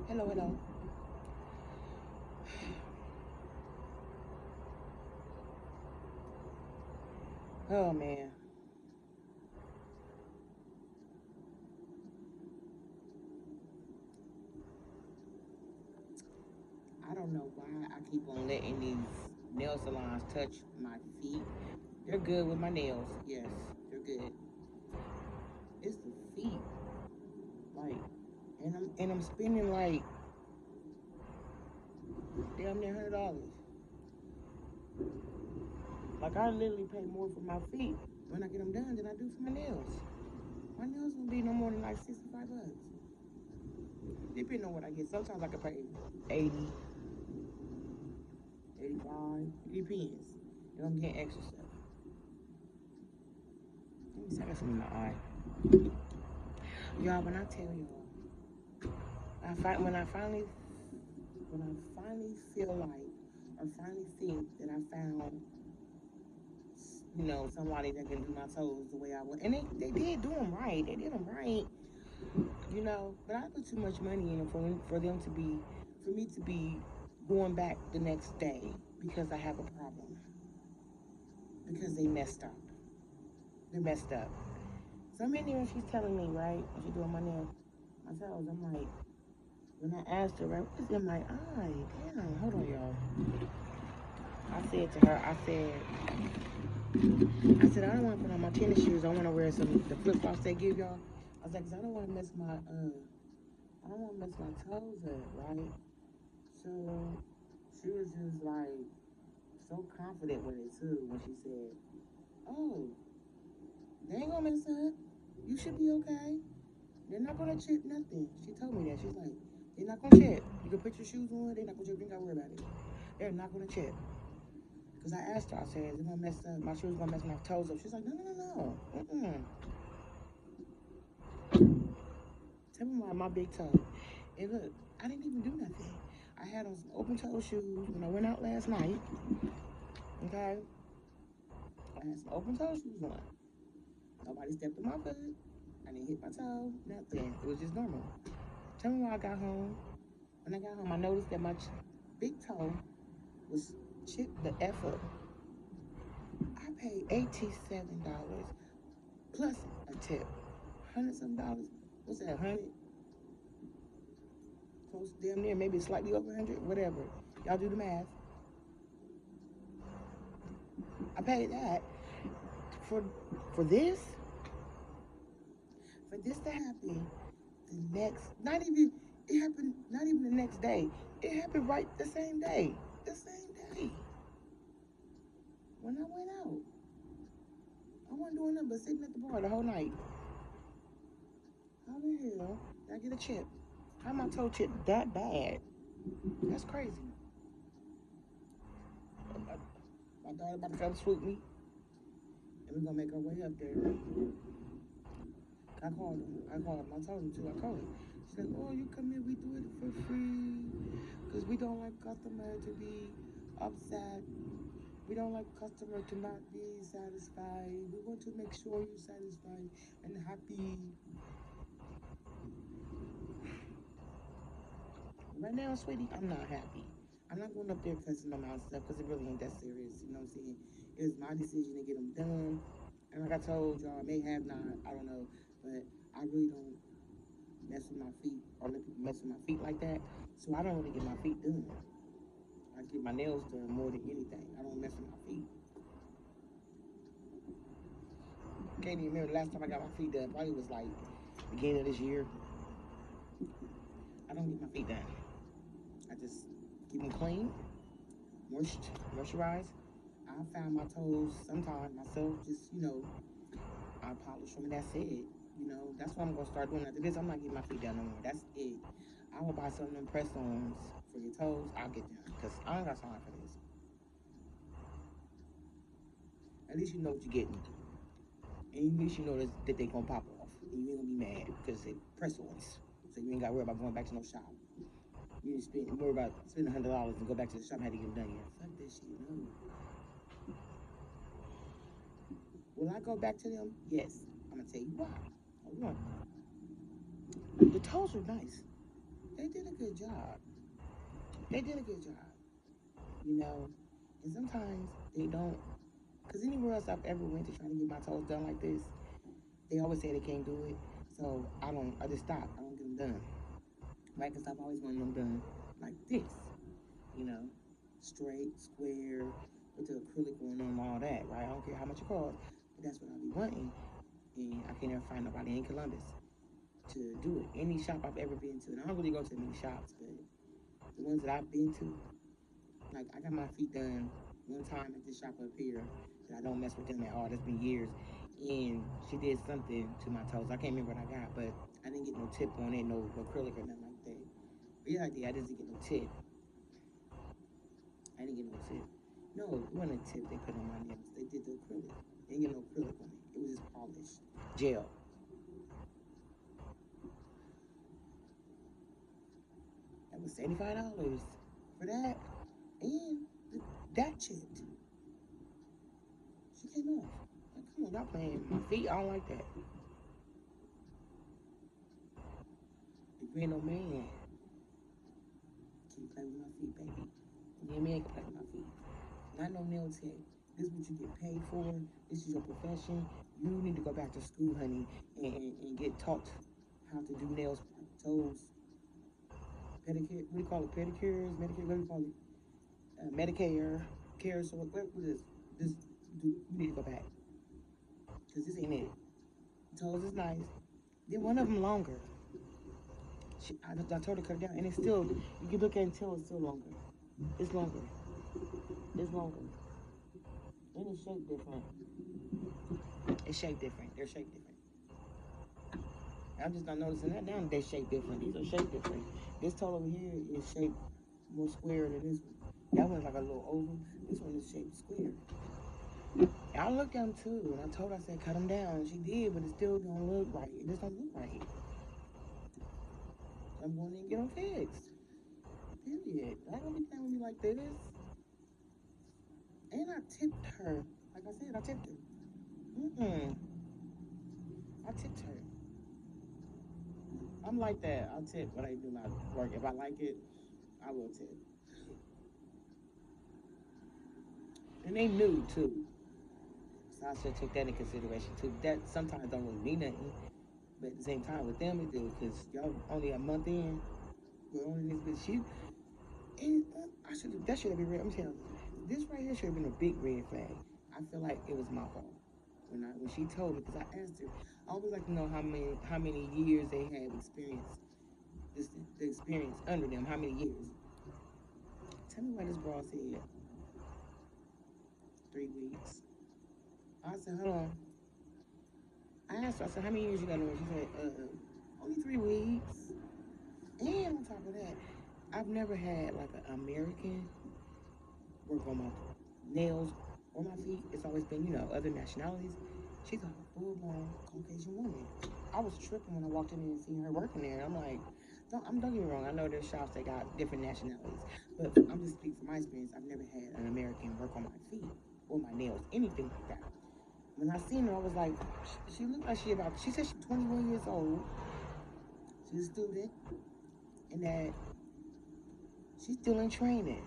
Hello, hello. Oh man, I don't know why I keep on letting these nail salons touch my feet. They're good with my nails. Yes, they're good. It's the feet, like, and I'm spending like damn near $100. Like I literally pay more for my feet when I get them done than I do for my nails. My nails gonna be no more than like $65, depending on what I get. Sometimes I can pay 80, 85. It depends. And I'm getting extra stuff. Let me say that in my eye. Y'all, when I tell y'all, when I finally feel like, or finally think that I found, somebody that can do my toes the way I want, and they did do them right. They did them right, But I put too much money in it for them to be, for me to be going back the next day because I have a problem because they messed up. They're messed up. So I'm in there and she's telling me, right, when she's doing my toes, I'm like, when I asked her, right, what's in my eye? Damn, hold on, y'all. I said to her, I said, I don't want to put on my tennis shoes. I want to wear the flip flops they give y'all. I was like, 'cause I don't want to mess I don't want to mess my toes up, right? So she was just like so confident with it too when she said, "Oh, they ain't gonna mess up. You should be okay. They're not gonna chip nothing." She told me that. She's like, "They're not gonna chip. You can put your shoes on. They're not gonna chip. You ain't gotta worry about it. They're not gonna chip." Because I asked her, I said, "Is it gonna mess up? My shoes gonna mess my toes up?" She's like, "No, no, no, no. Mm-mm. Tell me my big toe." And look, I didn't even do nothing. I had on some open toe shoes when I went out last night. Okay, I had some open toe shoes on. Nobody stepped on my foot. I didn't hit my toe. Nothing. It was just normal. Tell me when I got home. When I got home, I noticed that my big toe was chipped the F up. I paid $87 plus a tip. $100 some dollars. What's that? 100? Close, damn near, maybe slightly over 100. Whatever. Y'all do the math. I paid that for for this for this to happen the next. Not even. It happened. Not even the next day. It happened right the same day. The same day when I went out. I wasn't doing nothing but sitting at the bar the whole night. How the hell did I get a chip? How my toe chip that bad? That's crazy. My daughter about to come swoop me, and we're gonna make our way up there. I called him. I called him. I told him too. I called him. She's like, "Oh, you come here. We do it for free, cause we don't like customer to be upset. We don't like customer to not be satisfied. We want to make sure you're satisfied and happy." Right now, sweetie, I'm not happy. I'm not going up there cussing them out and stuff because it really ain't that serious. You know what I'm saying? It was my decision to get them done. And like I told y'all, I may have not, I don't know, but I really don't mess with my feet or let people mess with my feet like that. So I don't really get my feet done. I get my nails done more than anything. I don't mess with my feet. Can't even remember the last time I got my feet done. Probably was like beginning of this year. I don't get my feet done. I just keep them clean, moisturized. I found my toes sometimes myself, just, I polish them and that's it. That's what I'm gonna start doing after this. I'm not getting my feet done no more. That's it. I will buy some of them press ons for your toes. I'll get them because I don't got time for this. At least you know what you're getting. And at least you know that they gonna pop off. And you ain't gonna be mad because they press ons. So you ain't gotta worry about going back to no shop. You just worry about spending $100 and go back to the shop and had to get them done yet. Fuck that shit, no. Will I go back to them? Yes. I'm gonna tell you why. Hold on. The toes were nice. They did a good job. They did a good job, you know. And sometimes they don't, because anywhere else I've ever went to try to get my toes done like this, they always say they can't do it. So I just stop. I don't get them done. Right? Because I've always wanted them done like this, you know, straight, square, with the acrylic on them, all that, right? I don't care how much it costs, but that's what I be wanting. And I can never find nobody in Columbus to do it. Any shop I've ever been to, and I don't really go to many shops, but the ones that I've been to, like I got my feet done one time at this shop up here that I don't mess with them at all. That's been years. And she did something to my toes. I can't remember what I got, but I didn't get no tip on it, no acrylic or nothing like that. But yeah, I did. I just didn't get no tip. I didn't get no tip. No, it wasn't a tip they put on my nails. They did the acrylic. They didn't get no acrylic on it. It was just polished gel. That was $75 for that. And that chipped. She came off. Like, come on, y'all playing with my feet. I don't like that. If you ain't no man, can you play with my feet, baby? Yeah, man can play with my feet. Not no nail tech. This is what you get paid for. This is your profession. You need to go back to school, honey, and get taught how to do nails, toes, pedicure. What do you call it? Pedicures, Medicare. What do you call it? Medicare, care. So what is this? You need to go back because this ain't it. Toes is nice. Then one of them longer. I told her to cut it down, and it's still. You can look at it until it's still longer. It's longer. It's longer. And it's shaped different. It's shaped different. They're shaped different. I'm just not noticing that now. They're shaped different. These are shaped different. This toe over here is shaped more square than this one. That one's like a little oval. This one is shaped square. And I looked at them too, and I told her, I said, cut them down. She did, but it still don't look right. It just don't look right. I'm going to get them fixed. Period. I don't be playing with me like this. And I tipped her. Like I said, I tipped her. I tipped her. I'm like that. I'll tip when I do my work. If I like it, I will tip. And they knew too. So I should take that into consideration too. That sometimes don't really mean nothing. But at the same time with them it do, because y'all only a month in. We're only this bitch. And that should have been red. I'm telling you. This right here should have been a big red flag. I feel like it was my fault. When she told me, because I asked her, I always like to know how many years they have experienced the experience under them. How many years? Tell me why this bra said 3 weeks. I said, hold on. I asked her, I said, how many years you got on? She said, only 3 weeks. And on top of that, I've never had like an American work on my nails or my feet. It's always been, other nationalities. She's a full-blown Caucasian woman. I was tripping when I walked in there and seen her working there. I'm like, don't get me wrong. I know there's shops that got different nationalities, but I'm just speaking from my experience. I've never had an American work on my feet or my nails, anything like that. When I seen her, I was like, she looked like she said she's 21 years old. She's a student, and that she's still in training.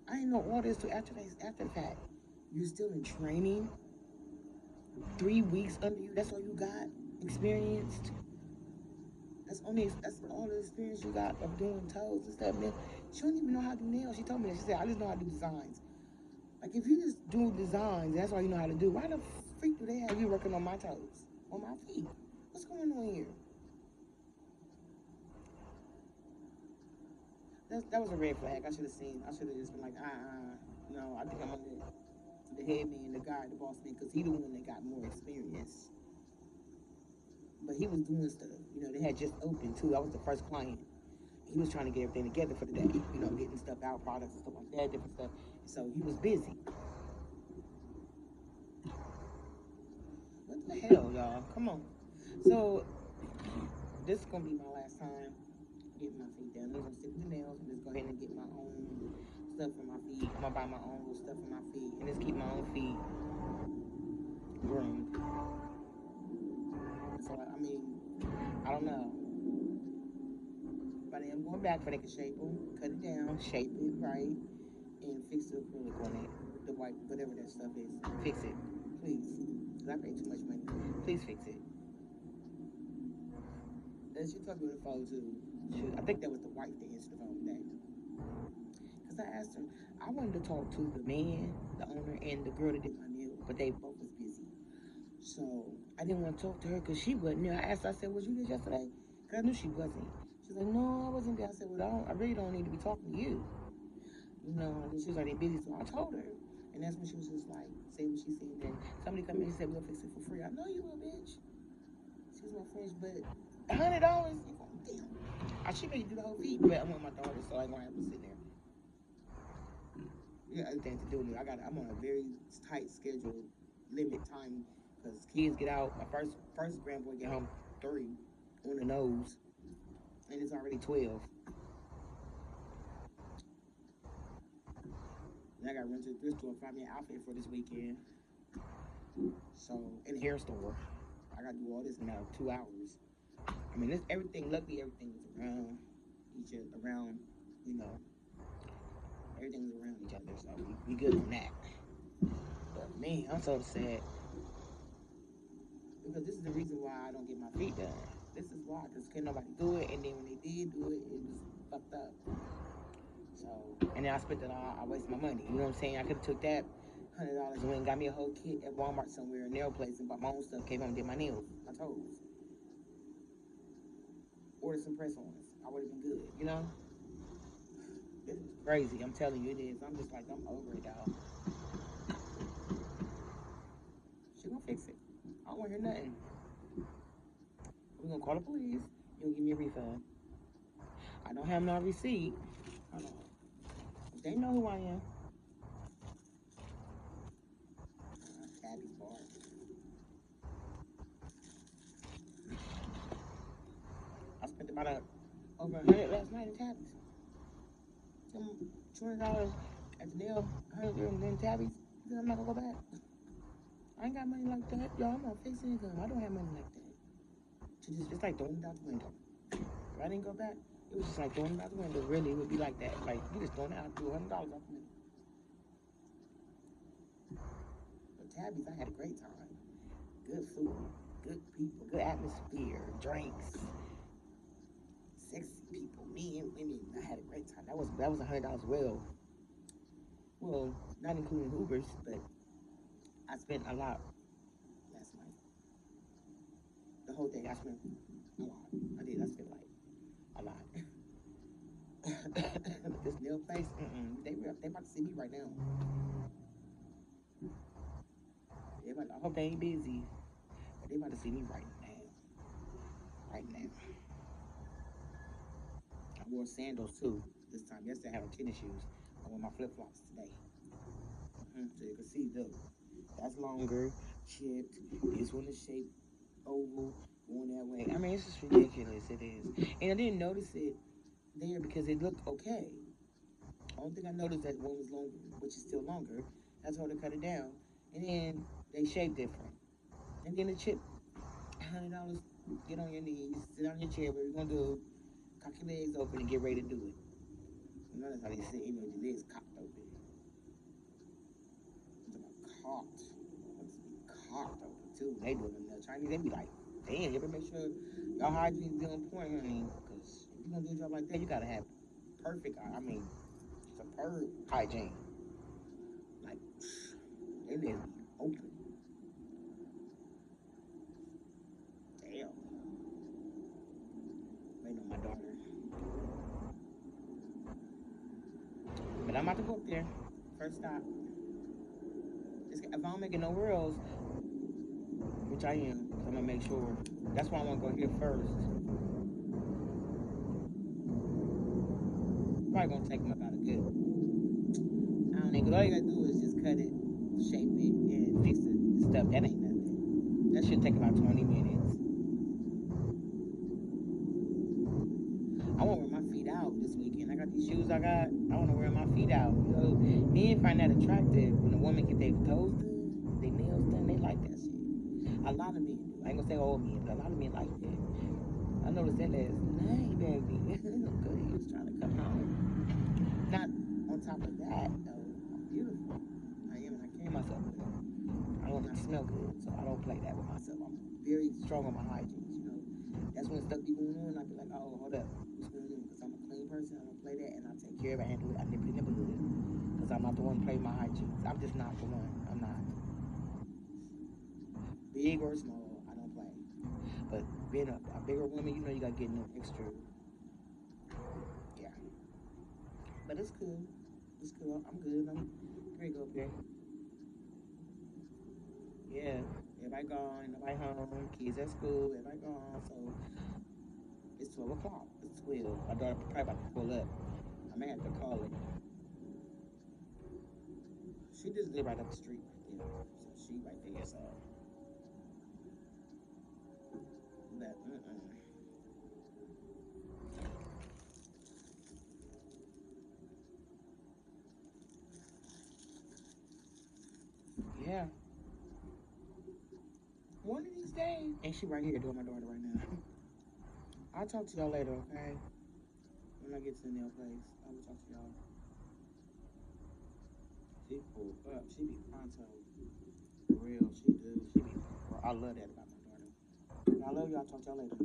I didn't know all this till after the fact. You're still in training? 3 weeks under you, that's all you got experienced? That's all the experience you got of doing toes and stuff. Man, she don't even know how to do nails. She told me that. She said, I just know how to do designs. Like, if you just do designs, that's all you know how to do. Why the freak do they have you working on my toes? On my feet? What's going on here? That was a red flag. I should have seen. I should have just been like, no, I think I'm on the head man, the guy, the boss man, because he the one that got more experience. But he was doing stuff. They had just opened too. I was the first client. He was trying to get everything together for the day. Getting stuff out, products and stuff like that, different stuff. So he was busy. What the hell, y'all? Come on. So this is gonna be my last time getting my feet done. I'm gonna stick with the nails and just go ahead and get my own stuff for my feet. I'm gonna buy my own little stuff for my feet and just keep my own feet groomed. So I don't know. I am going back for they can shape them, cut it down, shape it right, and fix the acrylic on it, the white, whatever that stuff is. Fix it, please. Cause I paid too much money. Please fix it. And she told me on the phone too. I think that was the wife that answered the phone today. Cause I asked her, I wanted to talk to the man, the owner, and the girl that did my nail, but they both was busy. So I didn't want to talk to her because she wasn't there. I asked her, I said, was you there yesterday? Because I knew she wasn't. She's like, no, I wasn't there. I said, well, I really don't need to be talking to you. You know, and she was like, they busy. So I told her. And that's when she was just like, say what she said. Then somebody come in and said, we'll fix it for free. I know you will, bitch. She was my friend, but $100? Damn. I should be do the whole feet, but I want my daughter, so I ain't gonna have to sit there. You got other things to do. I'm on a very tight schedule, limit time, because kids get out. My first grandboy get home 3 on the nose, and it's already 12. And I gotta run to the thrift store and find me an outfit for this weekend. So, in the hair store, I gotta do all this in about 2 hours. I mean, everything. Luckily, everything is around each other, around, you know, everything's around each other, so we good on that. But man, I'm so sad because this is the reason why I don't get my feet done. This is why, because can't nobody do it, and then when they did do it, it was fucked up. So, and then I spent it all. I wasted my money. You know what I'm saying? I could have took that $100 and went and got me a whole kit at Walmart somewhere, a nail place, and bought my own stuff. Came home and did my nails, my toes. Ordered some press-ons. I would have been good, you know? This is crazy. I'm telling you, it is. I'm just like, I'm over it, dog. She gonna fix it. I don't want to hear nothing. We're gonna call the police. You'll give me a refund. I don't have no receipt. Hold on. They know who I am. Tabby's bar. I spent about over $100 last night at Tabby's. $200 at the nail, $100 and then Tabby's. Then I'm not gonna go back. I ain't got money like that. Y'all, I'm on fixed income. I don't have money like that. It's like throwing it out the window. If I didn't go back, it was just like throwing it out the window. Really, it would be like that. Like, you just throwing it out, $200 out the window. But Tabby's, I had a great time. Good food, good people, good atmosphere, drinks, sexy people, men, women. I had a great time. That was $100 well, not including Ubers, but I spent a lot last night. The whole day I spent a lot. I spent like a lot. This nail place, they about to see me right now. I hope they ain't busy, but they about to see me right now. Right now. I wore sandals too this time. Yesterday I had on tennis shoes. I wore my flip-flops today. So you can see, look, that's longer, chipped. This one is shaped oval, going that way. I mean, it's just ridiculous. It is. And I didn't notice it there because it looked okay. Only thing I noticed that one was longer, which is still longer. That's how they cut it down. And then they shape different. And then the chip, $100, get on your knees, sit on your chair, what you're gonna do, cock your legs open and get ready to do it. You know that's how they sit, even with your legs cocked open. It's about cocked. It's be cocked open too. They do it in the Chinese, they be like, damn, you better make sure your hygiene is on point, honey. Because if you're gonna do a job like that, you gotta have perfect, superb hygiene. Like, they legs be open. Damn. Waiting on my daughter. But I'm about to go up there. First stop. If I don't make it nowhere else, which I am, so I'm gonna make sure. That's why I want to go here first. Probably gonna take them about a good. I don't think all you gotta do is just cut it, shape it, and fix the stuff. That ain't nothing. That should take about 20 minutes. I want to wear my feet out this weekend. I got these shoes I want to wear my feet out. You know, men find that attractive when a woman get their toes done, their nails done. They like that shit. A lot of men do. I ain't gonna say all men, but a lot of men like that. A noticed that last night, baby. Good, he was trying to come home. Not on top of that, though. I'm beautiful. I am, and I carry myself well. I don't not smell good, so I don't play that with myself. I'm very strong on my hygiene, you know. That's when stuff be going on, I be like, oh, hold up, what's going on? Because I'm a clean person, I don't play that, and I take care of it, I handle it, I nip it in the bud. Because I'm not the one to play my hygiene. I'm just not the one. I'm not. Big or small, I don't play. But being a bigger woman, you know you gotta get no extra, yeah. But it's cool. It's cool. I'm good. I'm pretty good up here. Yeah. Everybody gone, nobody home, kids at school, everybody gone. So it's 12 o'clock. It's 12. My daughter probably about to pull up. I may have to call her. She just live right up the street right there. So she right there. So, but, yeah. One of these days. And she right here doing my daughter right now. I'll talk to y'all later, okay? When I get to the nail place, I will talk to y'all. She pulled up. She be pronto. For real, she do. She be. I love that about my daughter. I love y'all. Talk to y'all later.